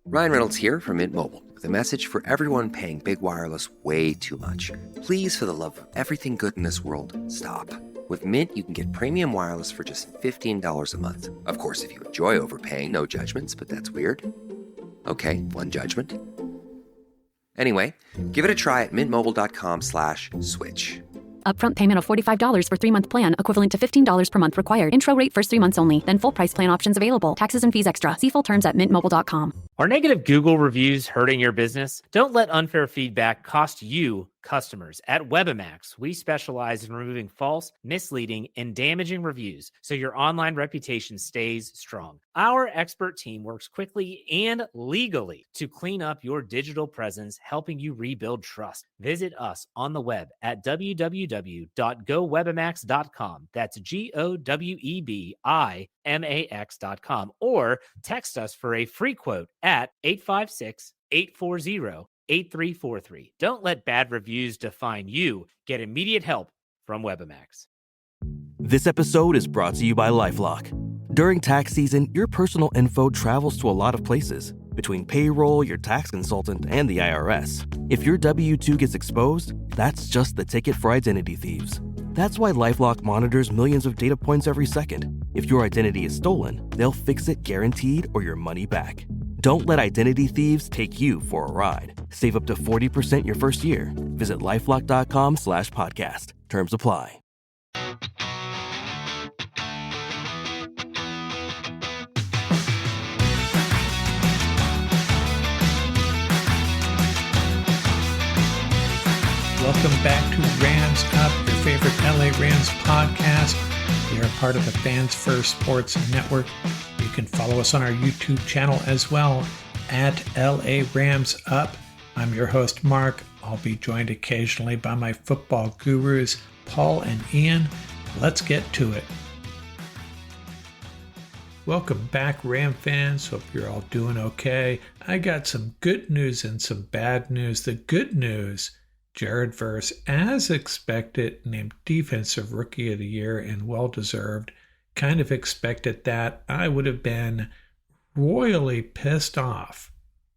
Ryan Reynolds here from Mint Mobile with a message for everyone paying big wireless way too much. Please, for the love of everything good in this world, stop. With Mint, you can get premium wireless for just $15 a month. Of course, if you enjoy overpaying, no judgments, but that's weird. Okay, one judgment. Anyway, give it a try at mintmobile.com/switch. Upfront payment of $45 for 3-month plan, equivalent to $15 per month required. Intro rate first 3 months only. Then full price plan options available. Taxes and fees extra. See full terms at mintmobile.com. Are negative Google reviews hurting your business? Don't let unfair feedback cost you customers. At Webamax, we specialize in removing false, misleading, and damaging reviews so your online reputation stays strong. Our expert team works quickly and legally to clean up your digital presence, helping you rebuild trust. Visit us on the web at www.gowebamax.com. That's GOWEBIMAX.com, or text us for a free quote at 856-840-8343. Don't let bad reviews define you. Get immediate help from Webamax. This episode is brought to you by LifeLock. During tax season, your personal info travels to a lot of places. Between payroll, your tax consultant, and the IRS. If your W-2 gets exposed, that's just the ticket for identity thieves. That's why LifeLock monitors millions of data points every second. If your identity is stolen, they'll fix it guaranteed or your money back. Don't let identity thieves take you for a ride. Save up to 40% your first year. Visit LifeLock.com/podcast. Terms apply. Welcome back to Rams Up, your favorite LA Rams podcast. We are part of the Fans First Sports Network. You can follow us on our YouTube channel as well, at LA Rams Up. I'm your host, Mark. I'll be joined occasionally by my football gurus, Paul and Ian. Let's get to it. Welcome back, Ram fans. Hope you're all doing okay. I got some good news and some bad news. The good news: Jared Verse, as expected, named Defensive Rookie of the Year, and well-deserved. Kind of expected that. I would have been royally pissed off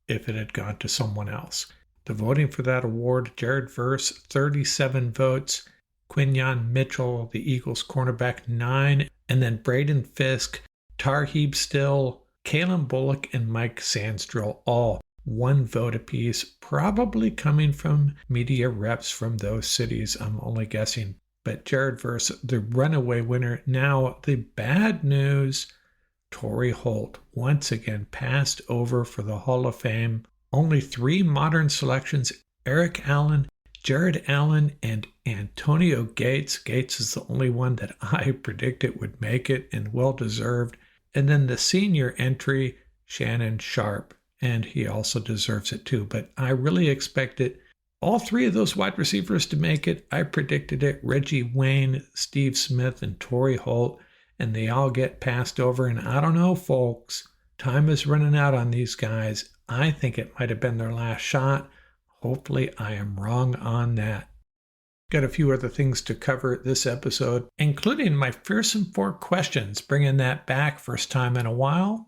if it had gone to someone else. The voting for that award: Jared Verse, 37 votes. Quinyon Mitchell, the Eagles cornerback, 9. And then Braden Fisk, Tarheeb Still, Kalen Bullock, and Mike Sandstrill, all 1 vote apiece, probably coming from media reps from those cities. I'm only guessing. But Jared Verse, the runaway winner. Now, the bad news: Torry Holt once again passed over for the Hall of Fame. Only 3 modern selections: Eric Allen, Jared Allen, and Antonio Gates. Gates is the only one that I predicted would make it, and well-deserved. And then the senior entry, Shannon Sharp. And he also deserves it too. But I really expected all 3 of those wide receivers to make it. I predicted it: Reggie Wayne, Steve Smith, and Torry Holt. And they all get passed over. And I don't know, folks. Time is running out on these guys. I think it might have been their last shot. Hopefully I am wrong on that. Got a few other things to cover this episode, including my Fearsome Four Questions, bringing that back, first time in a while.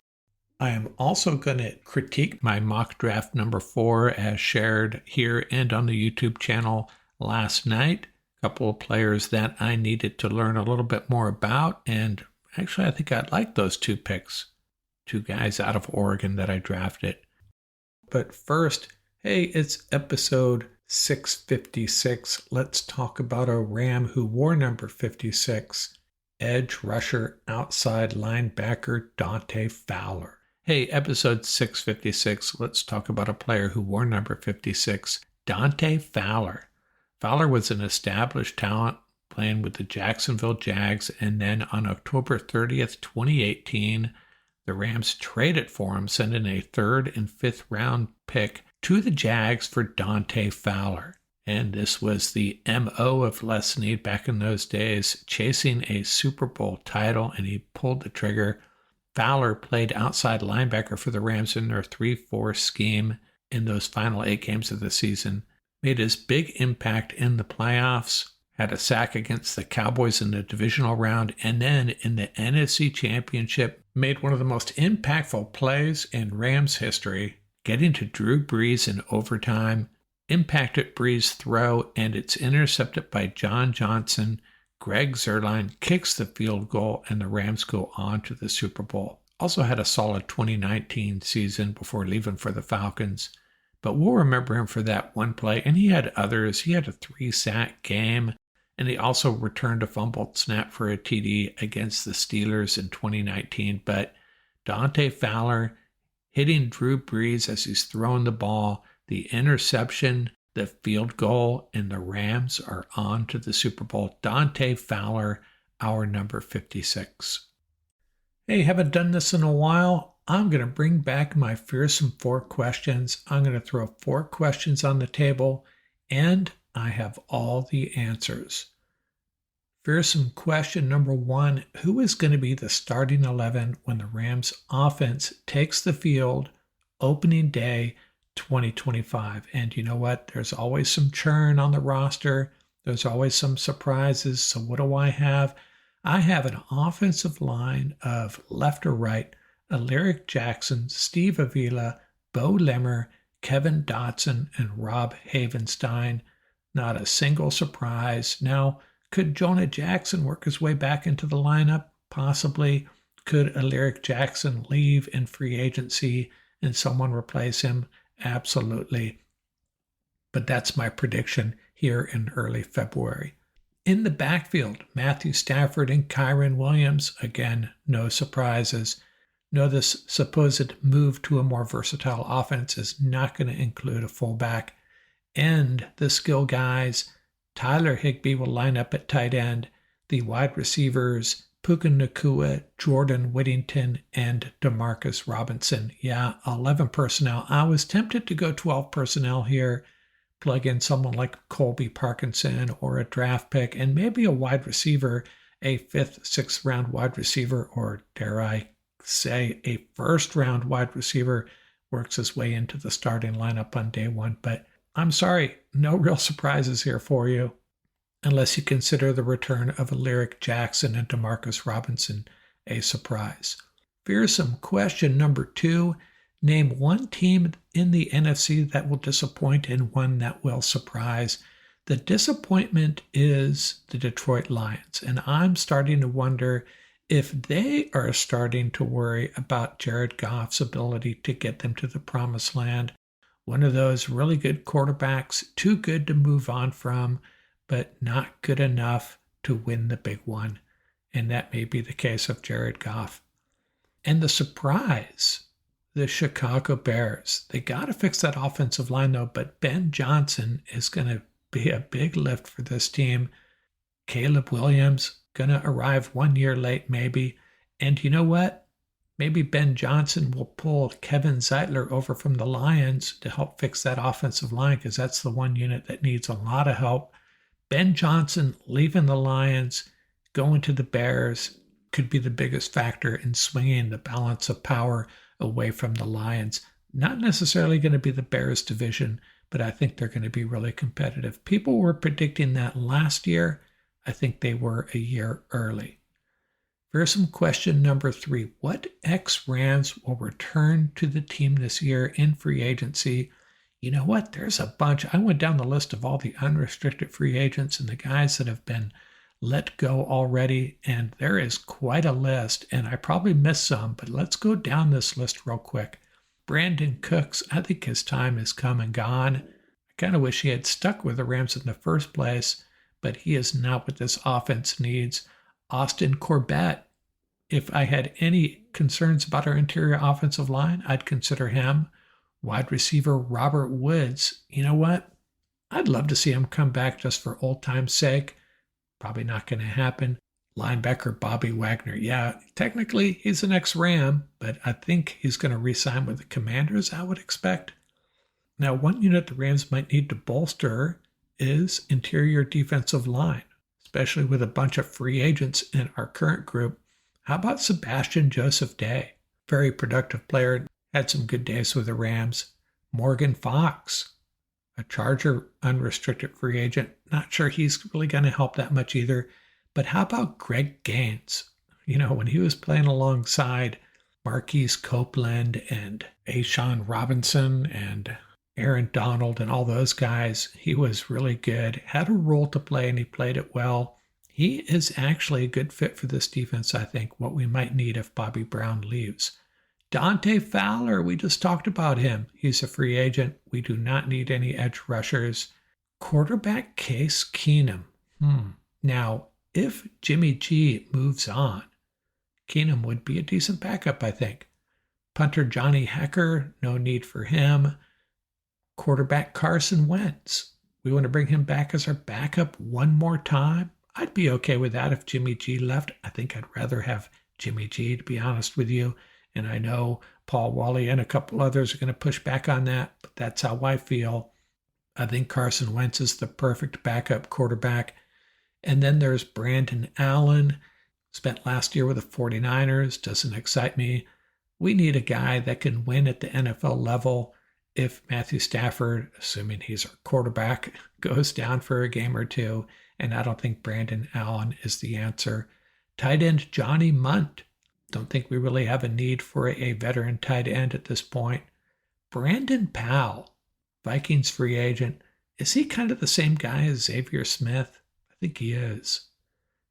I am also going to critique my mock draft number 4 as shared here and on the YouTube channel last night. A couple of players that I needed to learn a little bit more about, and actually I think I like those 2 picks. 2 guys out of Oregon that I drafted. But first, hey, it's episode 656. Let's talk about a Ram who wore number 56, edge rusher, outside linebacker Dante Fowler. Hey, episode 656, let's talk about a player who wore number 56, Dante Fowler. Fowler was an established talent playing with the Jacksonville Jags, and then on October 30th, 2018, the Rams traded for him, sending a 3rd and 5th round pick to the Jags for Dante Fowler. And this was the MO of Les Snead back in those days, chasing a Super Bowl title, and he pulled the trigger. Fowler played outside linebacker for the Rams in their 3-4 scheme in those final 8 games of the season. Made his big impact in the playoffs, had a sack against the Cowboys in the divisional round, and then in the NFC Championship, made one of the most impactful plays in Rams history, getting to Drew Brees in overtime, impacted Brees' throw, and it's intercepted by John Johnson. Greg Zuerlein kicks the field goal, and the Rams go on to the Super Bowl. Also had a solid 2019 season before leaving for the Falcons, but we'll remember him for that one play, and he had others. He had a 3-sack game, and he also returned a fumbled snap for a TD against the Steelers in 2019. But Dante Fowler hitting Drew Brees as he's throwing the ball, the interception, the field goal, and the Rams are on to the Super Bowl. Dante Fowler, our number 56. Hey, haven't done this in a while. I'm going to bring back my Fearsome Four Questions. I'm going to throw 4 questions on the table, and I have all the answers. Fearsome question number 1, who is going to be the starting 11 when the Rams offense takes the field opening day 2025? And you know what? There's always some churn on the roster. There's always some surprises. So what do I have? I have an offensive line of left or right, Alaric Jackson, Steve Avila, Bo Lemmer, Kevin Dotson, and Rob Havenstein. Not a single surprise. Now, could Jonah Jackson work his way back into the lineup? Possibly. Could Alaric Jackson leave in free agency and someone replace him? Absolutely. But that's my prediction here in early February. In the backfield, Matthew Stafford and Kyren Williams. Again, no surprises. No, this supposed move to a more versatile offense is not going to include a fullback. And the skill guys, Tyler Higbee will line up at tight end. The wide receivers, Puka Nacua, Jordan Whittington, and Demarcus Robinson. Yeah, 11 personnel. I was tempted to go 12 personnel here, plug in someone like Colby Parkinson or a draft pick, and maybe a wide receiver, a 5th, 6th round wide receiver, or dare I say a 1st round wide receiver works his way into the starting lineup on day 1. But I'm sorry, no real surprises here for you, unless you consider the return of Alaric Jackson and Demarcus Robinson a surprise. Fearsome question number 2. Name one team in the NFC that will disappoint and one that will surprise. The disappointment is the Detroit Lions, and I'm starting to wonder if they are starting to worry about Jared Goff's ability to get them to the promised land. One of those really good quarterbacks, too good to move on from, but not good enough to win the big one. And that may be the case of Jared Goff. And the surprise, the Chicago Bears. They got to fix that offensive line, though, but Ben Johnson is going to be a big lift for this team. Caleb Williams going to arrive 1 year late, maybe. And you know what? Maybe Ben Johnson will pull Kevin Zeitler over from the Lions to help fix that offensive line, because that's the one unit that needs a lot of help. Ben Johnson leaving the Lions, going to the Bears, could be the biggest factor in swinging the balance of power away from the Lions. Not necessarily going to be the Bears division, but I think they're going to be really competitive. People were predicting that last year. I think they were a year early. Fearsome question number 3. What ex-Rams will return to the team this year in free agency? You know what? There's a bunch. I went down the list of all the unrestricted free agents and the guys that have been let go already, and there is quite a list, and I probably missed some, but let's go down this list real quick. Brandon Cooks, I think his time has come and gone. I kind of wish he had stuck with the Rams in the first place, but he is not what this offense needs. Austin Corbett, if I had any concerns about our interior offensive line, I'd consider him. Wide receiver Robert Woods, you know what? I'd love to see him come back just for old time's sake. Probably not going to happen. Linebacker Bobby Wagner, yeah, technically he's an ex-Ram, but I think he's going to re-sign with the Commanders, I would expect. Now, one unit the Rams might need to bolster is interior defensive line, especially with a bunch of free agents in our current group. How about Sebastian Joseph Day? Very productive player, had some good days with the Rams. Morgan Fox, a Charger unrestricted free agent. Not sure he's really going to help that much either. But how about Greg Gaines? You know, when he was playing alongside Marquise Copeland and Ashawn Robinson and Aaron Donald and all those guys. He was really good, had a role to play, and he played it well. He is actually a good fit for this defense, I think, what we might need if Bobby Brown leaves. Dante Fowler, we just talked about him. He's a free agent. We do not need any edge rushers. Quarterback Case Keenum. Now, if Jimmy G moves on, Keenum would be a decent backup, I think. Punter Johnny Hecker, no need for him. Quarterback Carson Wentz. We want to bring him back as our backup one more time. I'd be okay with that if Jimmy G left. I think I'd rather have Jimmy G, to be honest with you. And I know Paul Wally and a couple others are going to push back on that, but that's how I feel. I think Carson Wentz is the perfect backup quarterback. And then there's Brandon Allen. Spent last year with the 49ers. Doesn't excite me. We need a guy that can win at the NFL level. If Matthew Stafford, assuming he's our quarterback, goes down for a game or two, and I don't think Brandon Allen is the answer. Tight end Johnny Munt. Don't think we really have a need for a veteran tight end at this point. Brandon Powell, Vikings free agent. Is he kind of the same guy as Xavier Smith? I think he is.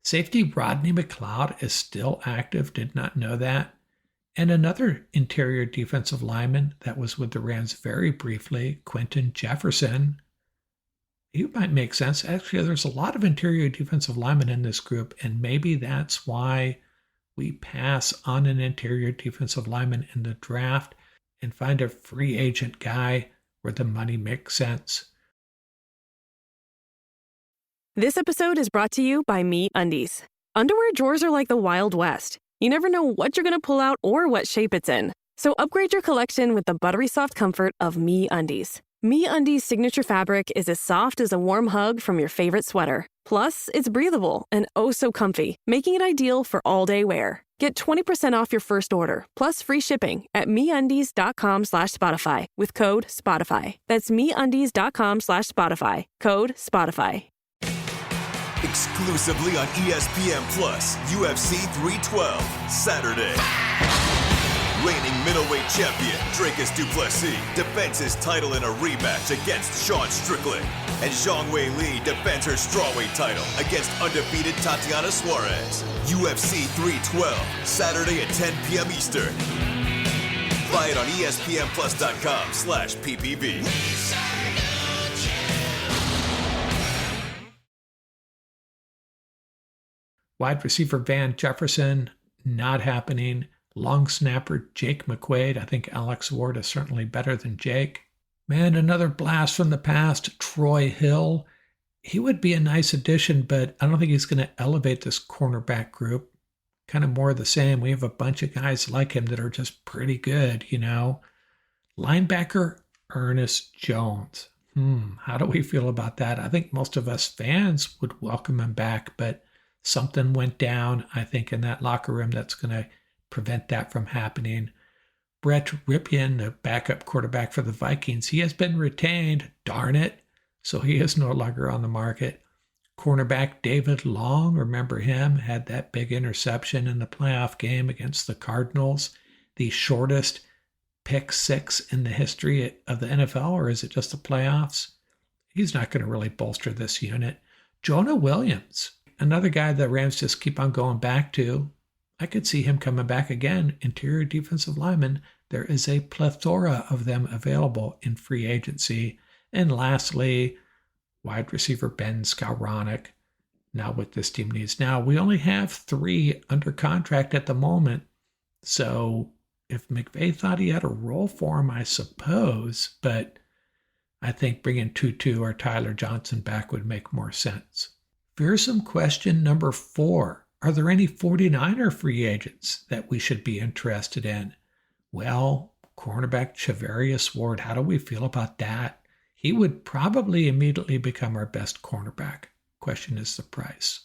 Safety Rodney McLeod is still active. Did not know that. And another interior defensive lineman that was with the Rams very briefly, Quentin Jefferson. He might make sense. Actually, there's a lot of interior defensive linemen in this group, and maybe that's why we pass on an interior defensive lineman in the draft and find a free agent guy where the money makes sense. This episode is brought to you by MeUndies. Underwear drawers are like the Wild West. You never know what you're going to pull out or what shape it's in. So upgrade your collection with the buttery soft comfort of MeUndies. MeUndies' signature fabric is as soft as a warm hug from your favorite sweater. Plus, it's breathable and oh so comfy, making it ideal for all-day wear. Get 20% off your first order, plus free shipping at MeUndies.com/Spotify with code SPOTIFY. That's MeUndies.com/Spotify, code SPOTIFY. Exclusively on ESPN Plus, UFC 312, Saturday. Reigning middleweight champion Dricus du Plessis defends his title in a rematch against Sean Strickland. And Zhang Wei Li defends her strawweight title against undefeated Tatiana Suarez. UFC 312, Saturday at 10 p.m. Eastern. Buy it on ESPNplus.com/PPV. Wide receiver Van Jefferson, not happening. Long snapper Jake McQuaid. I think Alex Ward is certainly better than Jake. Man, another blast from the past, Troy Hill. He would be a nice addition, but I don't think he's going to elevate this cornerback group. Kind of more of the same. We have a bunch of guys like him that are just pretty good, you know. Linebacker Ernest Jones. How do we feel about that? I think most of us fans would welcome him back, but something went down, I think, in that locker room that's going to prevent that from happening. Brett Rypien, the backup quarterback for the Vikings, he has been retained, darn it, so he is no longer on the market. Cornerback David Long, remember him, had that big interception in the playoff game against the Cardinals, the shortest pick six in the history of the NFL, or is it just the playoffs? He's not going to really bolster this unit. Jonah Williams, another guy the Rams just keep on going back to. I could see him coming back again. Interior defensive lineman. There is a plethora of them available in free agency. And lastly, wide receiver Ben Skowronek. Not what this team needs now. We only have 3 under contract at the moment. So if McVay thought he had a role for him, I suppose. But I think bringing Tutu or Tyler Johnson back would make more sense. Fearsome question number 4. Are there any 49er free agents that we should be interested in? Well, cornerback Chavarius Ward, how do we feel about that? He would probably immediately become our best cornerback. Question is the price.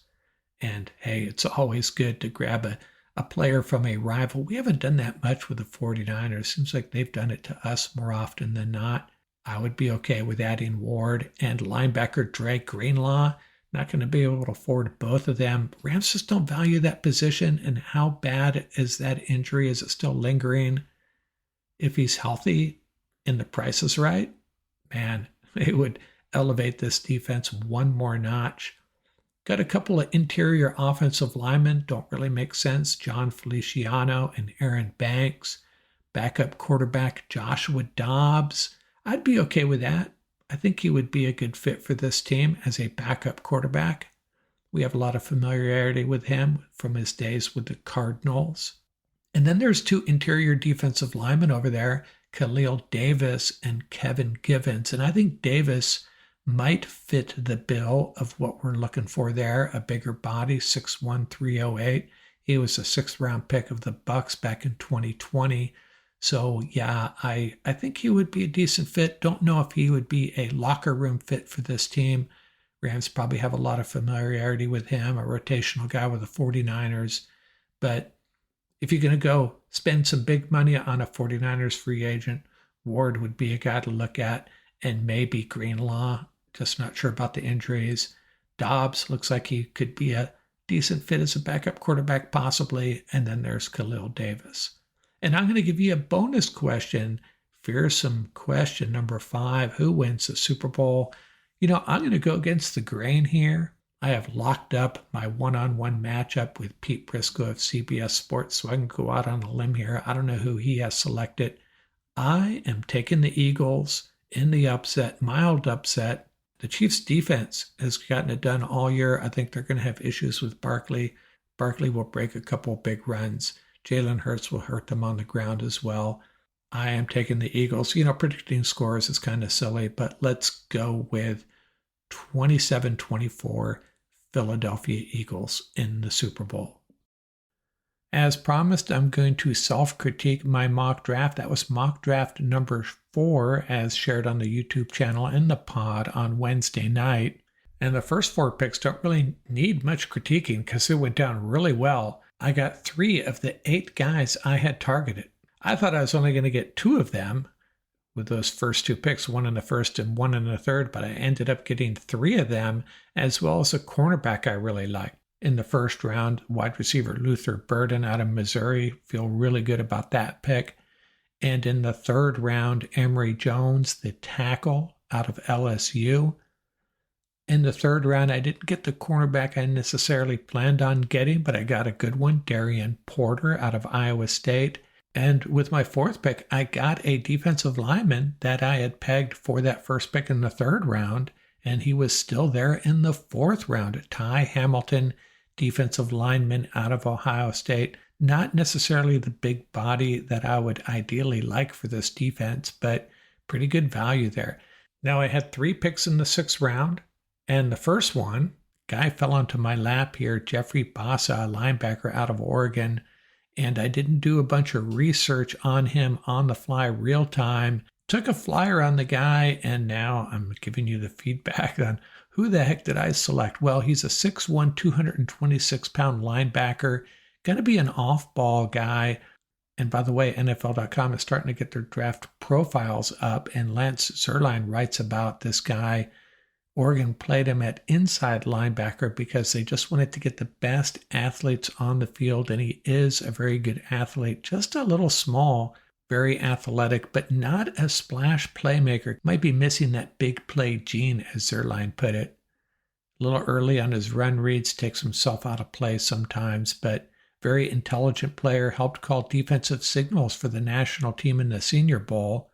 And hey, it's always good to grab a player from a rival. We haven't done that much with the 49ers. Seems like they've done it to us more often than not. I would be okay with adding Ward and linebacker Dre Greenlaw. Not going to be able to afford both of them. Rams just don't value that position. And how bad is that injury? Is it still lingering? If he's healthy and the price is right, man, it would elevate this defense one more notch. Got a couple of interior offensive linemen, don't really make sense. John Feliciano and Aaron Banks. Backup quarterback Joshua Dobbs. I'd be okay with that. I think he would be a good fit for this team as a backup quarterback. We have a lot of familiarity with him from his days with the Cardinals. And then there's two interior defensive linemen over there, Khalil Davis and Kevin Givens. And I think Davis might fit the bill of what we're looking for there, a bigger body, 6'1", 308. He was a sixth-round pick of the Bucs back in 2020. So, yeah, I think he would be a decent fit. Don't know if he would be a locker room fit for this team. Rams probably have a lot of familiarity with him, a rotational guy with the 49ers. But if you're going to go spend some big money on a 49ers free agent, Ward would be a guy to look at, and maybe Greenlaw. Just not sure about the injuries. Dobbs looks like he could be a decent fit as a backup quarterback possibly. And then there's Khalil Davis. And I'm going to give you a bonus question, fearsome question number 5. Who wins the Super Bowl? I'm going to go against the grain here. I have locked up my one-on-one matchup with Pete Briscoe of CBS Sports, so I can go out on a limb here. I don't know who he has selected. I am taking the Eagles in the upset, mild upset. The Chiefs' defense has gotten it done all year. I think they're going to have issues with Barkley. Barkley will break a couple big runs. Jalen Hurts will hurt them on the ground as well. I am taking the Eagles. Predicting scores is kind of silly, but let's go with 27-24 Philadelphia Eagles in the Super Bowl. As promised, I'm going to self-critique my mock draft. That was mock draft number 4 as shared on the YouTube channel and the pod on Wednesday night. And the first 4 picks don't really need much critiquing because it went down really well. I got 3 of the 8 guys I had targeted. I thought I was only going to get 2 of them with those first 2 picks, 1 in the first and 1 in the third, but I ended up getting 3 of them, as well as a cornerback I really liked. In the first round, wide receiver Luther Burden out of Missouri. Feel really good about that pick. And in the third round, Emory Jones, the tackle out of LSU. In the third round, I didn't get the cornerback I necessarily planned on getting, but I got a good one, Darian Porter out of Iowa State. And with my 4th pick, I got a defensive lineman that I had pegged for that first pick in the third round, and he was still there in the 4th round. Ty Hamilton, defensive lineman out of Ohio State. Not necessarily the big body that I would ideally like for this defense, but pretty good value there. Now, I had 3 picks in the 6th round. And the first one, guy fell onto my lap here, Jeffrey Bassa, a linebacker out of Oregon. And I didn't do a bunch of research on him on the fly real time. Took a flyer on the guy, and now I'm giving you the feedback on who the heck did I select? Well, he's a 6'1", 226-pound linebacker. Going to be an off-ball guy. And by the way, NFL.com is starting to get their draft profiles up, and Lance Zierlein writes about this guy. Oregon played him at inside linebacker because they just wanted to get the best athletes on the field, and he is a very good athlete, just a little small, very athletic, but not a splash playmaker. Might be missing that big play gene, as Zierlein put it. A little early on his run reads, takes himself out of play sometimes, but very intelligent player, helped call defensive signals for the national team in the Senior Bowl.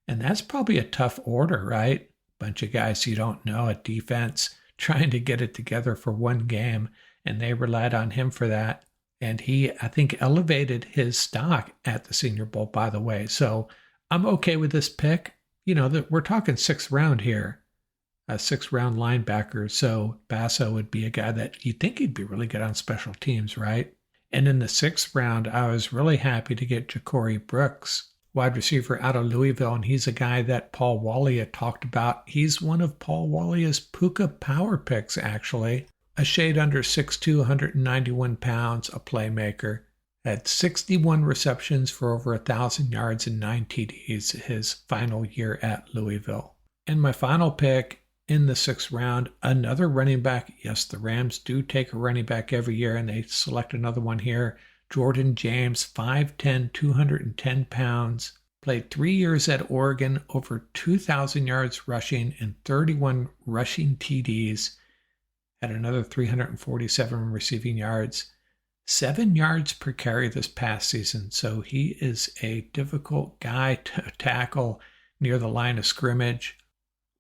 And that's probably a tough order, right? Bunch of guys you don't know at defense trying to get it together for one game, and they relied on him for that. And he, I think, elevated his stock at the Senior Bowl, by the way. So I'm okay with this pick. We're talking 6th round here, a 6th round linebacker. So Basso would be a guy that you'd think he'd be really good on special teams, right? And in the 6th round, I was really happy to get Ja'Cory Brooks, wide receiver out of Louisville, and he's a guy that Paul Walia talked about. He's one of Paul Walia's Puka power picks, actually. A shade under 6'2", 191 pounds, a playmaker. Had 61 receptions for over 1,000 yards and 9 TDs his final year at Louisville. And my final pick In the 6th round, another running back. Yes, the Rams do take a running back every year, and they select another one here. Jordan James, 5'10", 210 pounds. Played 3 years at Oregon, over 2,000 yards rushing and 31 rushing TDs. Had another 347 receiving yards. 7 yards per carry this past season, so he is a difficult guy to tackle near the line of scrimmage.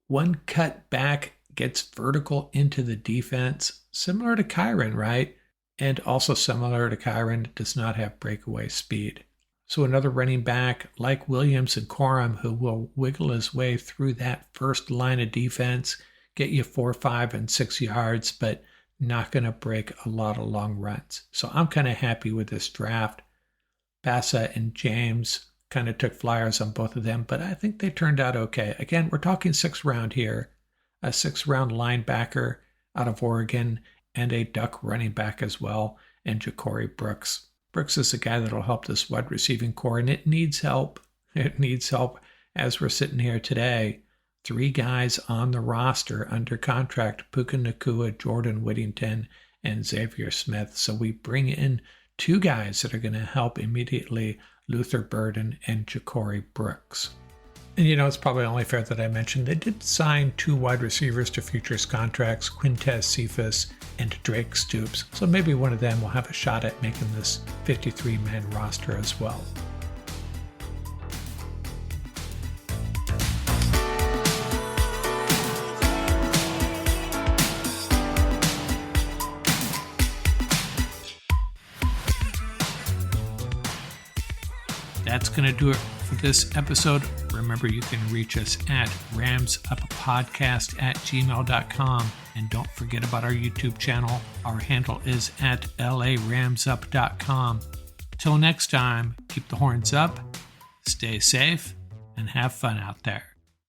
One cut back, gets vertical into the defense, similar to Kyron, right? And also similar to Kyron, does not have breakaway speed. So another running back like Williams and Corum who will wiggle his way through that first line of defense, get you 4, 5, and 6 yards, but not going to break a lot of long runs. So I'm kind of happy with this draft. Bassa and James kind of took flyers on both of them, but I think they turned out okay. Again, we're talking 6th round here. A 6th round linebacker out of Oregon and a Duck running back as well, and Ja'Cory Brooks. Brooks is a guy that will help this wide receiving core, and it needs help. It needs help as we're sitting here today. 3 guys on the roster under contract, Puka Nacua, Jordan Whittington, and Xavier Smith. So we bring in 2 guys that are going to help immediately, Luther Burden and Ja'Cory Brooks. And it's probably only fair that I mentioned they did sign 2 wide receivers to futures contracts, Quintez Cephas and Drake Stoops. So maybe one of them will have a shot at making this 53-man roster as well. That's going to do it for this episode. Remember, you can reach us at ramsuppodcast@gmail.com. And don't forget about our YouTube channel. Our handle is at laramsup.com. Till next time, keep the horns up, stay safe, and have fun out there.